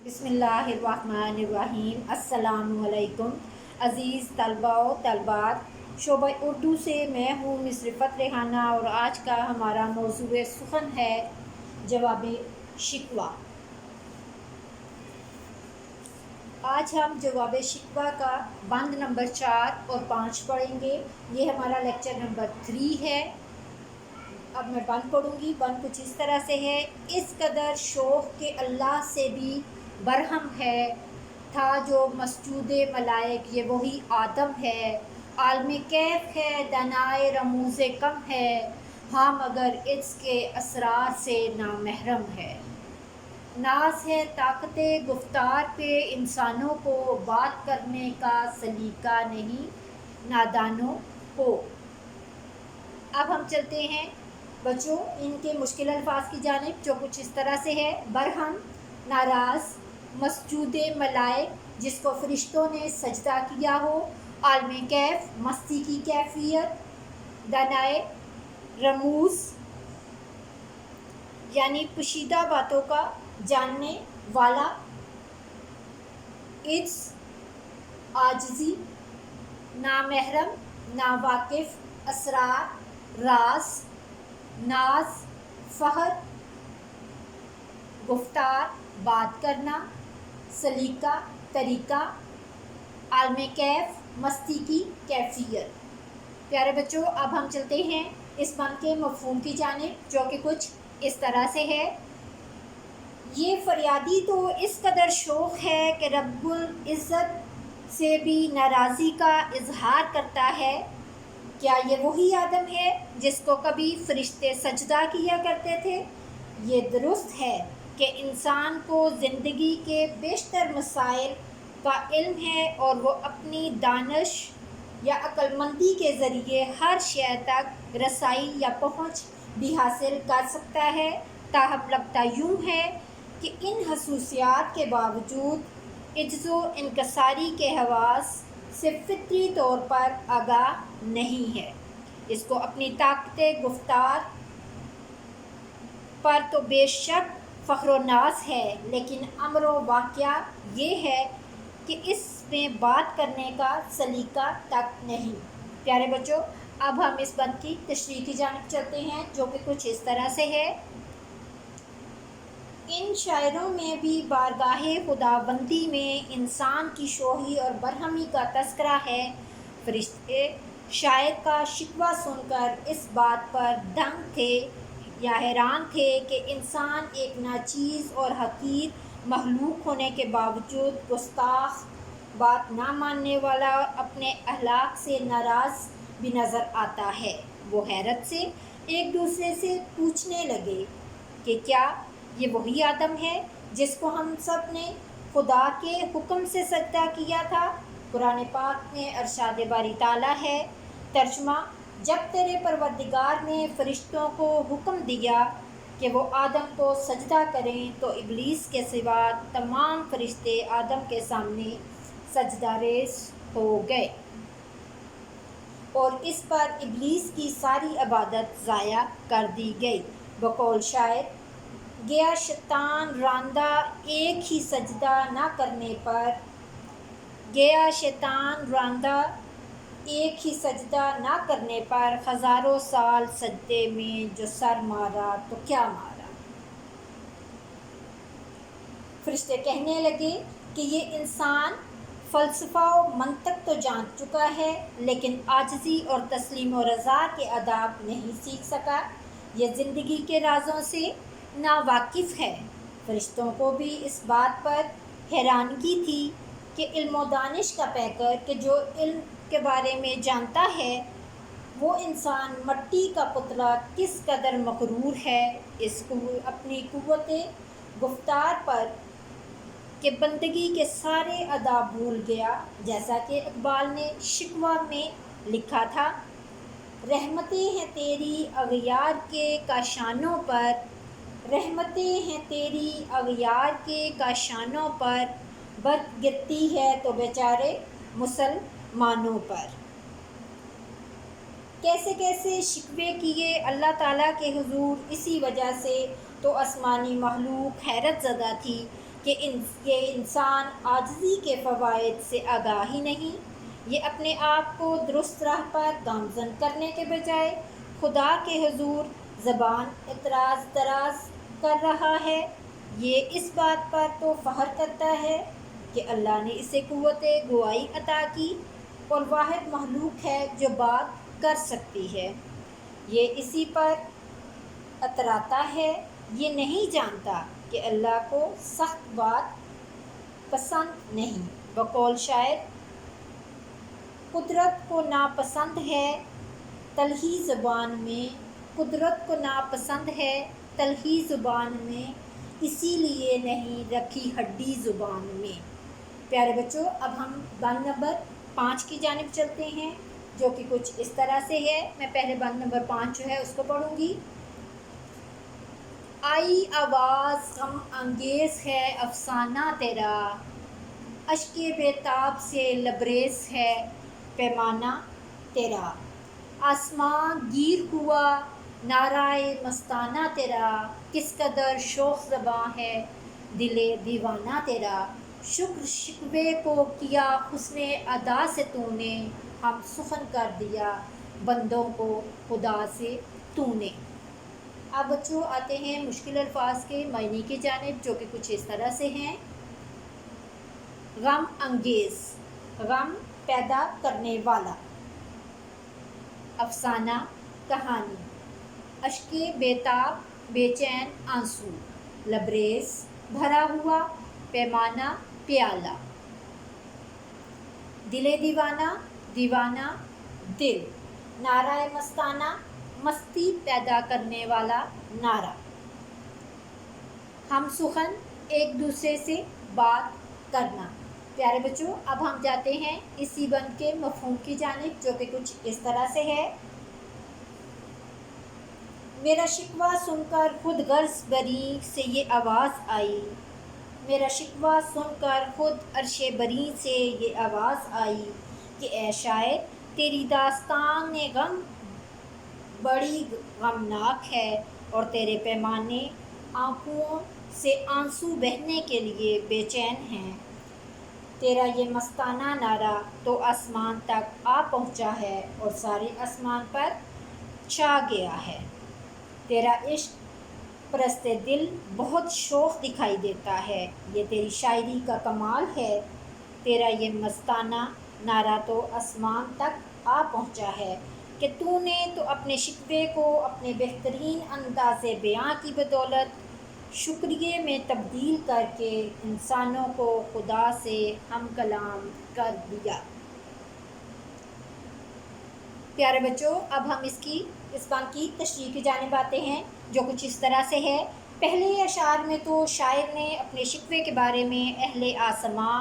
بسم اللہ الرحمن الرحیم۔ السلام علیکم عزیز طلباء و طالبات، شعبہ اردو سے میں ہوں مس رفت ریحانہ، اور آج کا ہمارا موضوع سخن ہے جواب شکوہ۔ آج ہم جواب شکوہ کا بند نمبر 4 اور 5 پڑھیں گے۔ یہ ہمارا لیکچر نمبر 3 ہے۔ اب میں بند پڑھوں گی۔ بند کچھ اس طرح سے ہے: اس قدر شوق کہ اللہ سے بھی برہم ہے، تھا جو مسجود ملائک یہ وہی آدم ہے، عالم کیف ہے دانائے رموز کم ہے، ہاں مگر اس کے اسرار سے نامحرم ہے۔ ناز ہے طاقت گفتار پہ انسانوں کو، بات کرنے کا سلیقہ نہیں نادانوں کو۔ اب ہم چلتے ہیں بچوں ان کے مشکل الفاظ کی جانب، جو کچھ اس طرح سے ہے: برہم ناراض، مسجود ملائک جس کو فرشتوں نے سجدہ کیا ہو، عالم کیف مستی کی کیفیت، دانائے رموز یعنی پوشیدہ باتوں کا جاننے والا، عجز عاجزی، نامحرم ناواقف، اسرار راز، ناز فخر، گفتار بات کرنا، سلیقہ طریقہ، عالم کیف مستی کی کیفیت۔ پیارے بچوں، اب ہم چلتے ہیں اس بند کے مفہوم کی جانب، جو کہ کچھ اس طرح سے ہے: یہ فریادی تو اس قدر شوق ہے کہ رب العزت سے بھی ناراضی کا اظہار کرتا ہے۔ کیا یہ وہی آدم ہے جس کو کبھی فرشتے سجدہ کیا کرتے تھے؟ یہ درست ہے کہ انسان کو زندگی کے بیشتر مسائل کا علم ہے، اور وہ اپنی دانش یا عقل مندی کے ذریعے ہر شے تک رسائی یا پہنچ بھی حاصل کر سکتا ہے، تاہم لگتا یوں ہے کہ ان خصوصیات کے باوجود عجز و انکساری کے حواس سے فطری طور پر آگاہ نہیں ہے۔ اس کو اپنی طاقت گفتار پر تو بے شک فخر و ناز ہے، لیکن امر و واقعہ یہ ہے کہ اس میں بات کرنے کا سلیقہ تک نہیں۔ پیارے بچوں، اب ہم اس بند کی تشریح کی جانب چلتے ہیں، جو کہ کچھ اس طرح سے ہے: ان شاعروں میں بھی بارگاہ خداوندی میں انسان کی شوخی اور برہمی کا تذکرہ ہے۔ فرشتے شاعر کا شکوہ سن کر اس بات پر دنگ تھے یا حیران تھے کہ انسان ایک ناچیز اور حقیر مخلوق ہونے کے باوجود گستاخ، بات نہ ماننے والا اور اپنے اخلاق سے ناراض بھی نظر آتا ہے۔ وہ حیرت سے ایک دوسرے سے پوچھنے لگے کہ کیا یہ وہی آدم ہے جس کو ہم سب نے خدا کے حکم سے سجدہ کیا تھا؟ قرآن پاک میں ارشاد باری تعالیٰ ہے: ترجمہ: جب تیرے پروردگار نے فرشتوں کو حکم دیا کہ وہ آدم کو سجدہ کریں تو ابلیس کے سوا تمام فرشتے آدم کے سامنے سجدہ ریز ہو گئے، اور اس پر ابلیس کی ساری عبادت ضائع کر دی گئی۔ بقول شاعر: گیا شیطان راندہ ایک ہی سجدہ نہ کرنے پر، گیا شیطان راندہ ایک ہی سجدہ نہ کرنے پر، ہزاروں سال سجدے میں جو سر مارا تو کیا مارا۔ فرشتے کہنے لگے کہ یہ انسان فلسفہ و منطق تو جان چکا ہے، لیکن عاجزی اور تسلیم و رضا کے آداب نہیں سیکھ سکا، یہ زندگی کے رازوں سے ناواقف ہے۔ فرشتوں کو بھی اس بات پر حیرانگی تھی کہ علم و دانش کا پیکر کہ جو علم کے بارے میں جانتا ہے، وہ انسان مٹی کا پتلا کس قدر مغرور ہے اس کو اپنی قوت گفتار پر کہ بندگی کے سارے آداب بھول گیا۔ جیسا کہ اقبال نے شکوہ میں لکھا تھا: رحمتیں ہیں تیری اغیار کے کاشانوں پر، رحمتیں ہیں تیری اغیار کے کاشانوں پر، برق گرتی ہے تو بیچارے مسلمانوں پر۔ کیسے کیسے شکوے کیے اللہ تعالیٰ کے حضور، اسی وجہ سے تو آسمانی مخلوق حیرت زدہ تھی۔ کہ یہ انسان عاجزی کے فوائد سے آگاہ ہی نہیں، یہ اپنے آپ کو درست راہ پر گامزن کرنے کے بجائے خدا کے حضور زبان اعتراض دراز کر رہا ہے۔ یہ اس بات پر تو فخر کرتا ہے کہ اللہ نے اسے قوت گواہی عطا کی اور واحد مخلوق ہے جو بات کر سکتی ہے۔ یہ اسی پر اتراتا ہے، یہ نہیں جانتا کہ اللہ کو سخت بات پسند نہیں۔ بقول شاعر، قدرت کو ناپسند ہے تلخی زبان میں، قدرت کو ناپسند ہے تلخی زبان میں، اسی لیے نہیں رکھی ہڈی زبان میں۔ پیارے بچوں، اب ہم بند نمبر 5 کی جانب چلتے ہیں، جو کہ کچھ اس طرح سے ہے۔ میں پہلے بند نمبر 5 جو ہے اس کو پڑھوں گی۔ آئی آواز غم انگیز ہے افسانہ تیرا، اشک بیتاب سے لبریز ہے پیمانہ تیرا، آسماں گیر ہوا نعرۂ مستانہ تیرا، کس قدر شوخ زباں ہے دل دیوانہ تیرا، شکر شکوے کو کیا حسن ادا سے تو نے، ہم سخن کر دیا بندوں کو خدا سے تو نے۔ اب بچوں آتے ہیں مشکل الفاظ کے معنی کی جانب، جو کہ کچھ اس طرح سے ہیں۔ غم انگیز، غم پیدا کرنے والا، افسانہ کہانی، اشک بیتاب بے چین آنسو، لبریز بھرا ہوا، پیمانہ پیالہ، دل دیوانہ دیوانہ دل، نعرۂ مستانہ مستی پیدا کرنے والا نعرہ، ہم سخن ایک دوسرے سے بات کرنا۔ پیارے بچوں، اب ہم جاتے ہیں اسی بند کے مفہوم کی جانب، جو کہ کچھ اس طرح سے ہے۔ میرا شکوہ سن کر خود غرض بری سے یہ آواز آئی، میرا شکوہ سن کر خود عرش بری سے یہ آواز آئی کہ اے شاعر تیری داستان غم بڑی غمناک ہے، اور تیرے پیمانے آنکھوں سے آنسو بہنے کے لیے بے چین ہیں۔ تیرا یہ مستانہ نعرہ تو آسمان تک آ پہنچا ہے اور سارے آسمان پر چھا گیا ہے۔ تیرا عشق پرست دل بہت شوخ دکھائی دیتا ہے، یہ تیری شاعری کا کمال ہے۔ تیرا یہ مستانہ نعرہ تو آسمان تک آ پہنچا ہے کہ تو نے تو اپنے شکوے کو اپنے بہترین انداز بیاں کی بدولت شکریہ میں تبدیل کر کے انسانوں کو خدا سے ہم کلام کر دیا۔ پیارے بچوں، اب ہم اس بند کی تشریح کی جانب آتے ہیں، جو کچھ اس طرح سے ہے۔ پہلے اشعار میں تو شاعر نے اپنے شکوے کے بارے میں اہل آسماں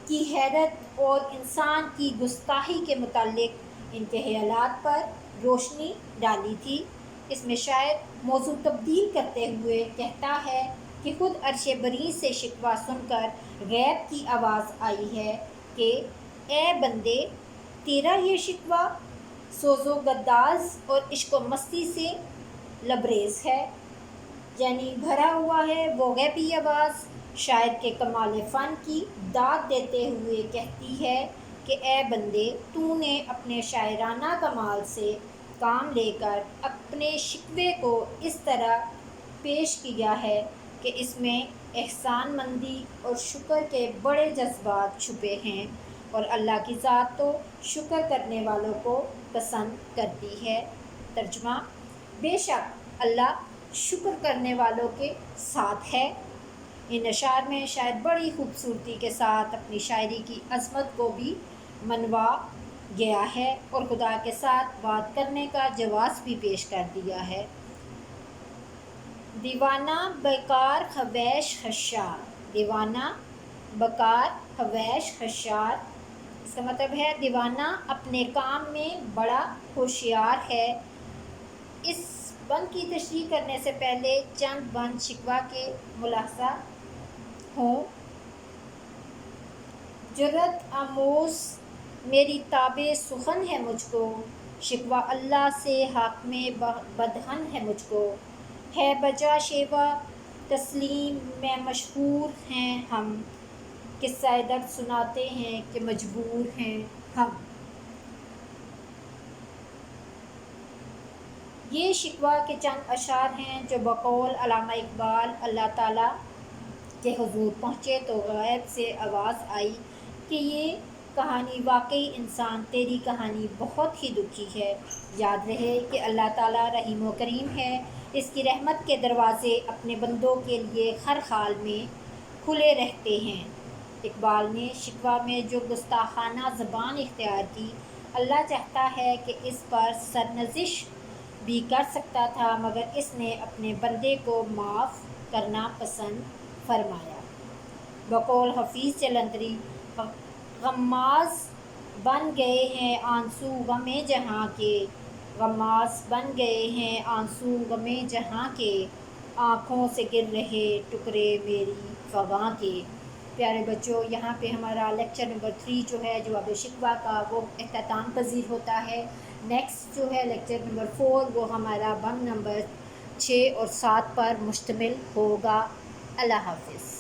کی حیرت اور انسان کی گستاخی کے متعلق ان کے خیالات پر روشنی ڈالی تھی۔ اس میں شاعر موضوع تبدیل کرتے ہوئے کہتا ہے کہ خود عرش بری سے شکوہ سن کر غیب کی آواز آئی ہے کہ اے بندے تیرا یہ شکوہ سوز و گداز اور عشق و مستی سے لبریز ہے، یعنی بھرا ہوا ہے۔ وہ غیبی آواز شاعر کے کمال فن کی داد دیتے ہوئے کہتی ہے کہ اے بندے تو نے اپنے شاعرانہ کمال سے کام لے کر اپنے شکوے کو اس طرح پیش کیا ہے کہ اس میں احسان مندی اور شکر کے بڑے جذبات چھپے ہیں، اور اللہ کی ذات تو شکر کرنے والوں کو پسند کرتی ہے۔ ترجمہ: بے شک اللہ شکر کرنے والوں کے ساتھ ہے۔ ان اشعار میں شاعر بڑی خوبصورتی کے ساتھ اپنی شاعری کی عظمت کو بھی منوا گیا ہے اور خدا کے ساتھ بات کرنے کا جواز بھی پیش کر دیا ہے۔ دیوانہ بیکار خویش خشار، دیوانہ بیکار خویش خشار، اس کا مطلب ہے دیوانہ اپنے کام میں بڑا ہوشیار ہے۔ اس بند کی تشریح کرنے سے پہلے چند بند شکوہ کے ملاحظہ ہوں۔ جرأت آموز میری تاب سخن ہے مجھ کو، شکوہ اللہ سے حاکم بدہن ہے مجھ کو، ہے بجا شیوا تسلیم میں مشہور ہیں ہم، قصہ درد سناتے ہیں کہ مجبور ہیں ہم۔ یہ شکوہ کے چند اشعار ہیں جو بقول علامہ اقبال اللہ تعالیٰ کے حضور پہنچے تو غیب سے آواز آئی کہ یہ کہانی واقعی انسان تیری کہانی بہت ہی دکھی ہے۔ یاد رہے کہ اللہ تعالیٰ رحیم و کریم ہے، اس کی رحمت کے دروازے اپنے بندوں کے لیے ہر حال میں کھلے رہتے ہیں۔ اقبال نے شکوہ میں جو گستاخانہ زبان اختیار کی، اللہ چاہتا ہے کہ اس پر سرنوشت بھی کر سکتا تھا مگر اس نے اپنے بندے کو معاف کرنا پسند فرمایا۔ بقول حفیظ جلندری، غماز بن گئے ہیں آنسو غم جہاں کے، غماز بن گئے ہیں آنسو غم جہاں کے، آنکھوں سے گر رہے ٹکڑے میری فغاں کے۔ پیارے بچوں، یہاں پہ ہمارا لیکچر نمبر 3 جو ہے جواب شکوہ کا وہ اختتام پذیر ہوتا ہے۔ نیکسٹ جو ہے لیکچر نمبر 4 وہ ہمارا بند نمبر 6 اور 7 پر مشتمل ہوگا۔ اللہ حافظ۔